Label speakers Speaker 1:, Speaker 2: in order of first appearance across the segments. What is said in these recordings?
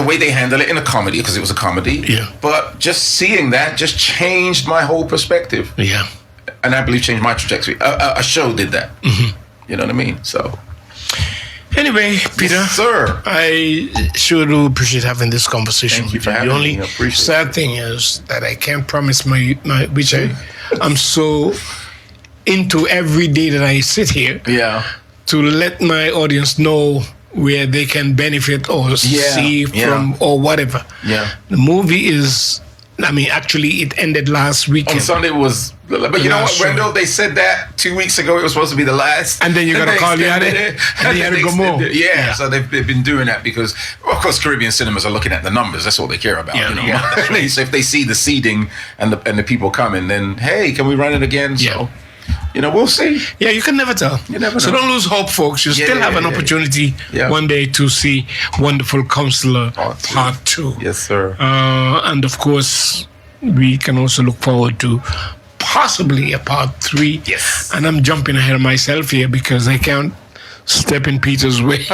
Speaker 1: the way they handle it in a comedy, because it was a comedy.
Speaker 2: Yeah.
Speaker 1: But just seeing that just changed my whole perspective.
Speaker 2: Yeah.
Speaker 1: And I believe changed my trajectory. A show did that.
Speaker 2: Mm-hmm.
Speaker 1: You know what I mean? So.
Speaker 2: Anyway, Peter,
Speaker 1: yes, sir.
Speaker 2: I sure do appreciate having this conversation.
Speaker 1: Thank you for
Speaker 2: with you.
Speaker 1: having
Speaker 2: The
Speaker 1: me. I
Speaker 2: only
Speaker 1: appreciate
Speaker 2: sad thing is that I can't promise which I'm so into every day that I sit here.
Speaker 1: Yeah.
Speaker 2: To let my audience know where they can benefit or see from or whatever.
Speaker 1: Yeah.
Speaker 2: The movie is, actually it ended last weekend.
Speaker 1: On Sunday was, but you know what, Wendell, they said that 2 weeks ago it was supposed to be the last.
Speaker 2: And then you're going to call the other, and you had to go more.
Speaker 1: Yeah, so they've been doing that because, of course, Caribbean cinemas are looking at the numbers. That's all they care about.
Speaker 2: Yeah,
Speaker 1: you know?
Speaker 2: yeah, that's right.
Speaker 1: So if they see the seating and the people coming, then, hey, can we run it again? So, we'll see.
Speaker 2: Yeah, you can never tell.
Speaker 1: You never know.
Speaker 2: So don't lose hope, folks. You still have an opportunity one day to see Wonderful Counselor Part 2.
Speaker 1: Yes, sir.
Speaker 2: And of course, we can also look forward to possibly a Part 3.
Speaker 1: Yes.
Speaker 2: And I'm jumping ahead of myself here because I can't step in Peter's way. He's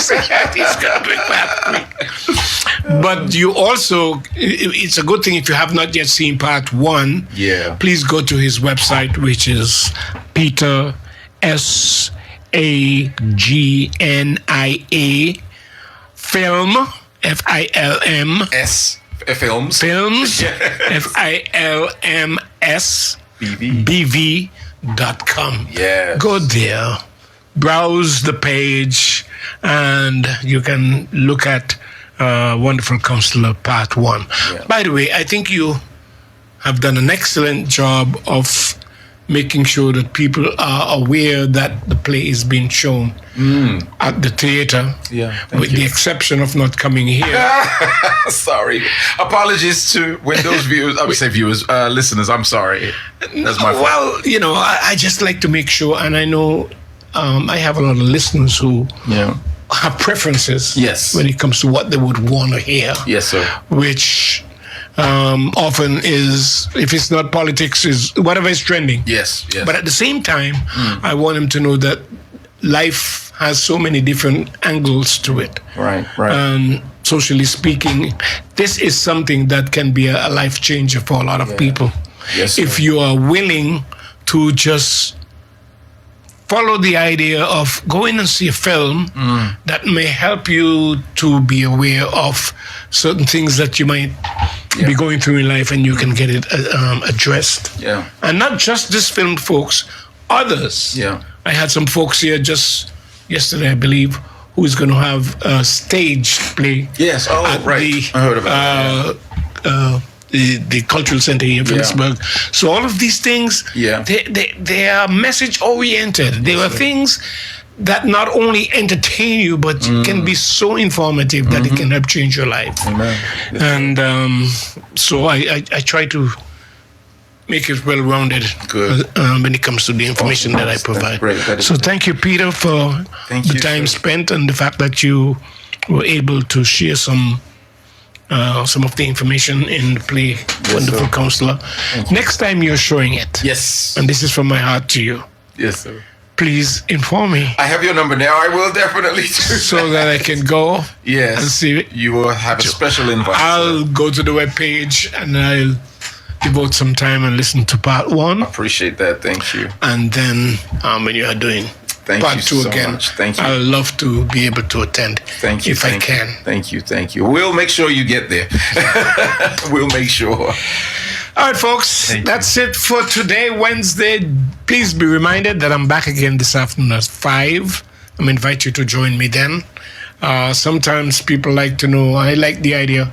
Speaker 2: going to do Part 3. But you also, it's a good thing if you have not yet seen Part 1.
Speaker 1: Yeah.
Speaker 2: Please go to his website, which is Peter SAGNIA Film FILM
Speaker 1: Films
Speaker 2: FILMS BV.com.
Speaker 1: Yeah.
Speaker 2: Go there, browse the page, and you can look at Wonderful Counselor Part 1.
Speaker 1: Yeah.
Speaker 2: By the way, I think you have done an excellent job of making sure that people are aware that the play is being shown at the theater.
Speaker 1: Yeah,
Speaker 2: with the exception of not coming here.
Speaker 1: Sorry. Apologies to Windows viewers. I would say viewers, listeners. I'm sorry. That's my fault.
Speaker 2: Well, I just like to make sure, and I know I have a lot of listeners who have preferences.
Speaker 1: Yes.
Speaker 2: When it comes to what they would want to hear.
Speaker 1: Yes, sir.
Speaker 2: Which often is, if it's not politics, is whatever is trending.
Speaker 1: Yes, yes.
Speaker 2: But at the same time, I want them to know that life has so many different angles to it.
Speaker 1: Right.
Speaker 2: Socially speaking, this is something that can be a life changer for a lot of people.
Speaker 1: Yes,
Speaker 2: if you are willing to just follow the idea of going and see a film that may help you to be aware of certain things that you might be going through in life, and you can get it addressed.
Speaker 1: Yeah.
Speaker 2: And not just this film, folks, others.
Speaker 1: Yeah.
Speaker 2: I had some folks here just yesterday, I believe, who is going to have a stage play.
Speaker 1: Yes. Oh, right. I heard about that.
Speaker 2: The cultural center here in Philipsburg. So all of these things, they are message oriented. They are things that not only entertain you, but can be so informative that it can help change your life.
Speaker 1: Amen.
Speaker 2: And so I try to make it well-rounded when it comes to the information that I provide. So thank you, Peter, for the time spent and the fact that you were able to share some of the information in the play Wonderful Counselor. Next time you're showing it.
Speaker 1: Yes.
Speaker 2: And this is from my heart to you.
Speaker 1: Yes, sir.
Speaker 2: Please inform me.
Speaker 1: I have your number now. I will definitely do
Speaker 2: so that I can go and see it.
Speaker 1: You will have a special invite.
Speaker 2: I'll go to the webpage and I'll devote some time and listen to part 1.
Speaker 1: I appreciate that. Thank you.
Speaker 2: And then when you are doing part 2 again,
Speaker 1: Thank you.
Speaker 2: I'd love to be able to attend.
Speaker 1: Thank you.
Speaker 2: If I can.
Speaker 1: Thank you. We'll make sure you get there. We'll make sure.
Speaker 2: All right, folks. That's it for today, Wednesday. Please be reminded that I'm back again this afternoon at 5. I'm invite you to join me then. Sometimes people like to know, I like the idea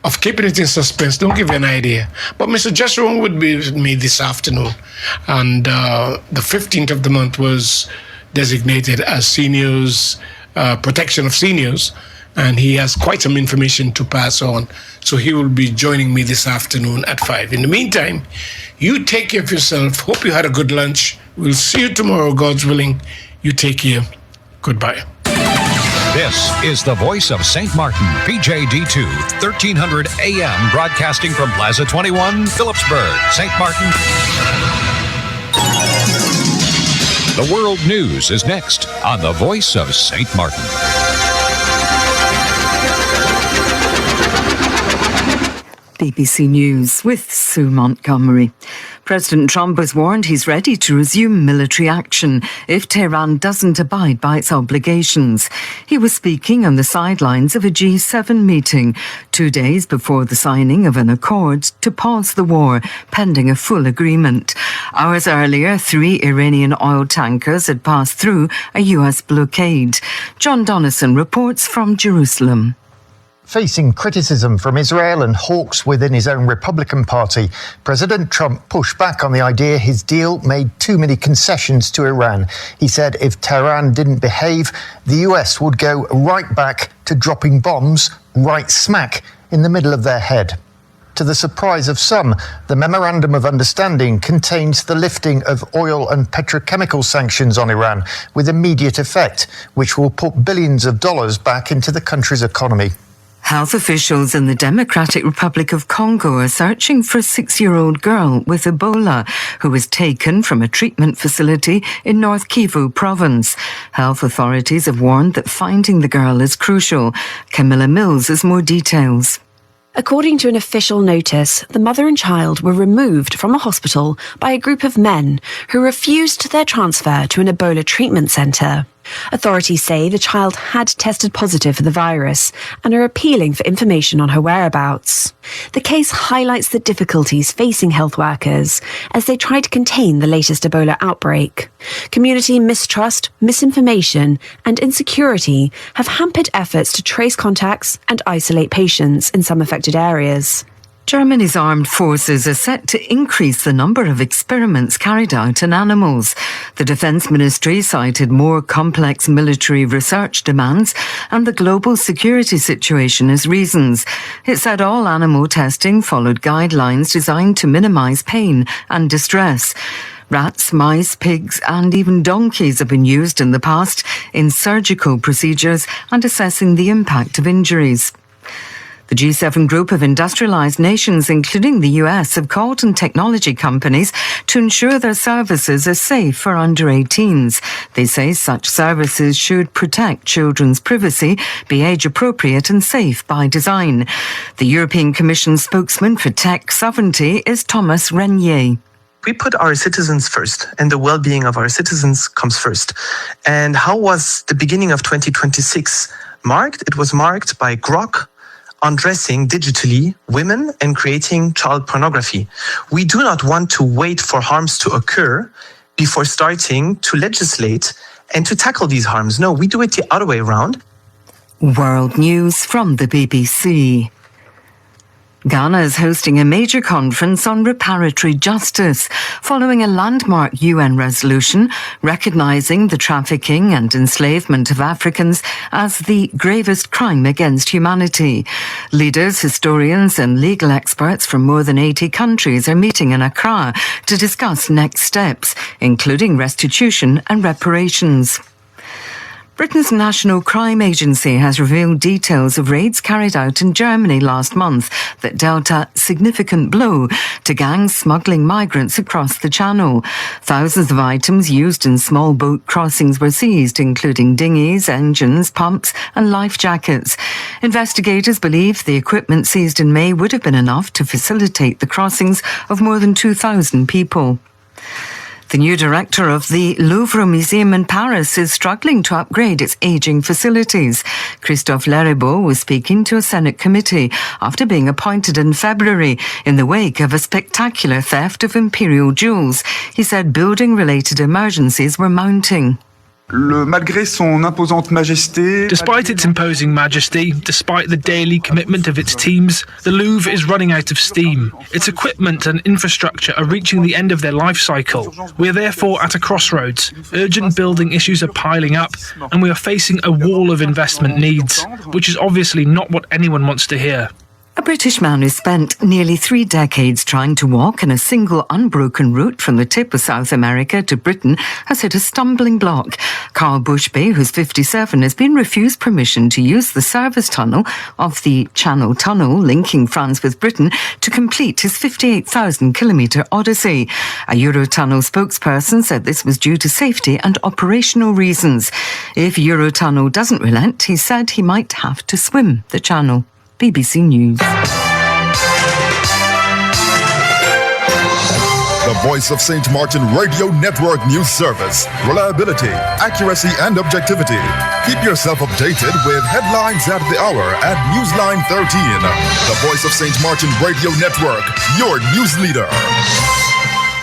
Speaker 2: of keeping it in suspense. Don't give you an idea. But Mr. Joshua would be with me this afternoon. And the 15th of the month was designated as seniors, protection of seniors. And he has quite some information to pass on. So he will be joining me this afternoon at 5. In the meantime, you take care of yourself. Hope you had a good lunch. We'll see you tomorrow, God's willing. You take care. Goodbye.
Speaker 3: This is the voice of St. Maarten, PJD2, 1300 AM, broadcasting from Plaza 21, Philipsburg, St. Maarten. The World News is next on the voice of St. Maarten.
Speaker 4: BBC News with Sue Montgomery. President Trump has warned he's ready to resume military action if Tehran doesn't abide by its obligations. He was speaking on the sidelines of a G7 meeting 2 days before the signing of an accord to pause the war, pending a full agreement. Hours earlier, 3 Iranian oil tankers had passed through a US blockade. John Donnison reports from Jerusalem.
Speaker 5: Facing criticism from Israel and hawks within his own Republican Party, President Trump pushed back on the idea his deal made too many concessions to Iran. He said if Tehran didn't behave, the US would go right back to dropping bombs right smack in the middle of their head. To the surprise of some, the Memorandum of Understanding contains the lifting of oil and petrochemical sanctions on Iran with immediate effect, which will put billions of dollars back into the country's economy.
Speaker 4: Health officials in the Democratic Republic of Congo are searching for a 6-year-old girl with Ebola who was taken from a treatment facility in North Kivu province. Health authorities have warned that finding the girl is crucial. Camilla Mills has more details.
Speaker 6: According to an official notice, the mother and child were removed from a hospital by a group of men who refused their transfer to an Ebola treatment centre. Authorities say the child had tested positive for the virus and are appealing for information on her whereabouts. The case highlights the difficulties facing health workers as they try to contain the latest Ebola outbreak. Community mistrust, misinformation and insecurity have hampered efforts to trace contacts and isolate patients in some affected areas.
Speaker 4: Germany's armed forces are set to increase the number of experiments carried out on animals. The Defence Ministry cited more complex military research demands and the global security situation as reasons. It said all animal testing followed guidelines designed to minimise pain and distress. Rats, mice, pigs and even donkeys have been used in the past in surgical procedures and assessing the impact of injuries. The G7 group of industrialised nations, including the US, have called on technology companies to ensure their services are safe for under 18s. They say such services should protect children's privacy, be age-appropriate and safe by design. The European Commission spokesman for tech sovereignty is Thomas Renier.
Speaker 7: We put our citizens first, and the well-being of our citizens comes first. And how was the beginning of 2026 marked? It was marked by Grok undressing digitally women and creating child pornography. We do not want to wait for harms to occur before starting to legislate and to tackle these harms. No, we do it the other way around.
Speaker 4: World News from the BBC. Ghana is hosting a major conference on reparatory justice following a landmark UN resolution recognising the trafficking and enslavement of Africans as the gravest crime against humanity. Leaders, historians and legal experts from more than 80 countries are meeting in Accra to discuss next steps, including restitution and reparations. Britain's National Crime Agency has revealed details of raids carried out in Germany last month that dealt a significant blow to gangs smuggling migrants across the Channel. Thousands of items used in small boat crossings were seized, including dinghies, engines, pumps and life jackets. Investigators believe the equipment seized in May would have been enough to facilitate the crossings of more than 2,000 people. The new director of the Louvre Museum in Paris is struggling to upgrade its ageing facilities. Christophe Leribaud was speaking to a Senate committee after being appointed in February in the wake of a spectacular theft of imperial jewels. He said building-related emergencies were mounting.
Speaker 8: Despite its imposing majesty, despite the daily commitment of its teams, the Louvre is running out of steam. Its equipment and infrastructure are reaching the end of their life cycle. We are therefore at a crossroads. Urgent building issues are piling up, and we are facing a wall of investment needs, which is obviously not what anyone wants to hear.
Speaker 4: A British man who spent nearly 3 decades trying to walk in a single unbroken route from the tip of South America to Britain has hit a stumbling block. Carl Bushby, who's 57, has been refused permission to use the service tunnel of the Channel Tunnel linking France with Britain to complete his 58,000-kilometre odyssey. A Eurotunnel spokesperson said this was due to safety and operational reasons. If Eurotunnel doesn't relent, he said he might have to swim the channel. BBC News.
Speaker 9: Voice of St. Maarten Radio Network News Service. Reliability, accuracy, and objectivity. Keep yourself updated with headlines at the hour at Newsline 13. The Voice of St. Maarten Radio Network, your news leader.